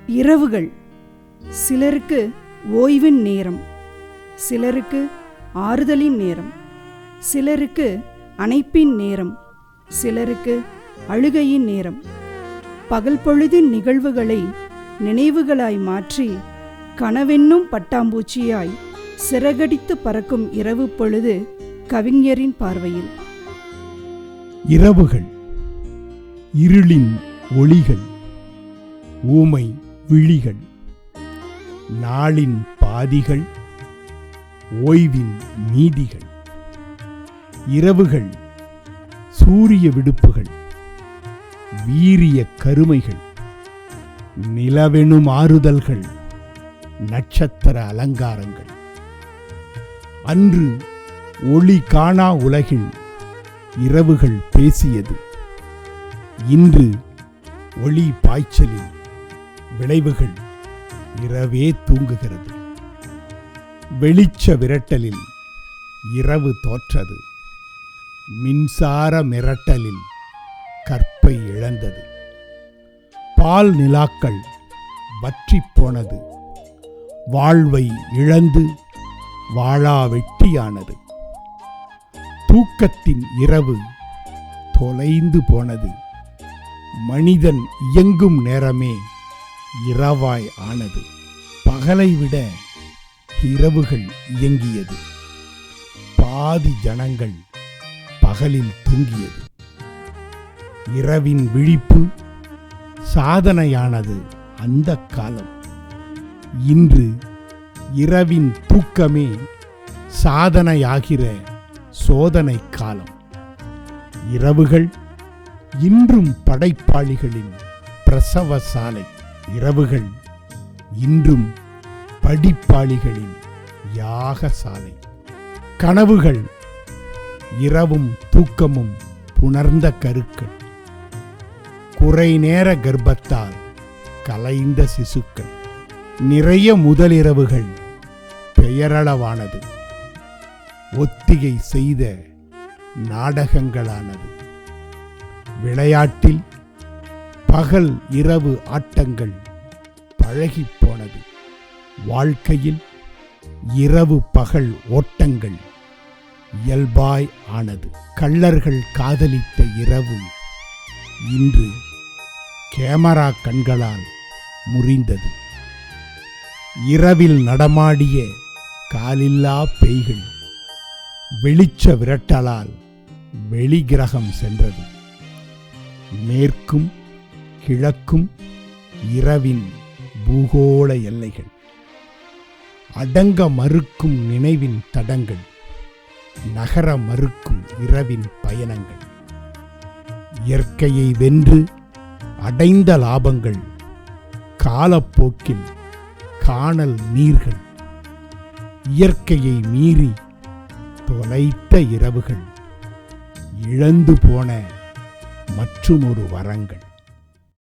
இரவுகள் சிலருக்கு ஓய்வின் நேரம், சிலருக்கு ஆறுதலின் நேரம், சிலருக்கு அணைப்பின் நேரம், சிலருக்கு அழுகையின் நேரம். பகல் பொழுதின் நிகழ்வுகளை நினைவுகளாய் மாற்றி கனவென்னும் பட்டாம்பூச்சியாய் சிறகடித்து பறக்கும் இரவு பொழுது கவிஞரின் பார்வையில். இரவுகள், இருளின் ஒளிகள், ஊமை விழிகள், நாளின் பாதிகள், ஓய்வின் மீதிகள். இரவுகள் சூரிய விடுப்புகள், வீரிய கருமைகள், நிலவெனும் ஆறுதல்கள், நட்சத்திர அலங்காரங்கள். அன்று ஒளி காணா உலகில் இரவுகள் பேசியது. இன்று ஒளி பாய்ச்சலில் விளைவுகள் இரவே தூங்குகிறது. வெளிச்ச விரட்டலில் இரவு தோற்றது. மின்சார மிரட்டலில் கற்பை இழந்தது. பால் நிலாக்கள் வற்றி போனது. வாழ்வை இழந்து வாழா வெட்டியானது. தூக்கத்தின் இரவு தொலைந்து போனது. மனிதன் இயங்கும் நேரமே இரவாய் ஆனது. பகலை விட இரவுகள் இயங்கியது. பாதி ஜனங்கள் பகலில் தூங்கியது. இரவின் விழிப்பு சாதனையானது அந்த காலம். இன்று இரவின் தூக்கமே சாதனையாகிற சோதனை காலம். இரவுகள் இன்றும் படைப்பாளிகளின் பிரசவ சாலை. இரவுகள் இன்றும் படிப்பாளிகளின் யாகசாலை. கனவுகள் இரவும் தூக்கமும் புணர்ந்த கருக்கள். குறை நேர கர்ப்பத்தால் கலைந்த சிசுக்கள். நிறைய முதலிரவுகள் பெயரளவானது. ஒத்திகை செய்த நாடகங்களானது. விளையாட்டில் பகல் இரவு ஆட்டங்கள் பழகி போனது. வாழ்க்கையில் இரவு பகல் ஓட்டங்கள் இயல்பாய் ஆனது. கள்ளர்கள் காதலித்த இரவு இன்று கேமரா கண்களால் முறிந்தது. இரவில் நடமாடிய காலில்லா பேய்கள் வெளிச்ச விரட்டலால் வெளிகிரகம் சென்றது. மேற்கும் கிழக்கும் இரவின் பூகோள எல்லைகள். அடங்க மறுக்கும் நினைவின் தடங்கள், நகர மறுக்கும் இரவின் பயணங்கள். இயற்கையை வென்று அடைந்த லாபங்கள், காலப்போக்கில் காணல் நீர்கள். இயற்கையை மீறி தொலைத்த இரவுகள், இழந்து போன மற்றுமொரு வரங்கள்.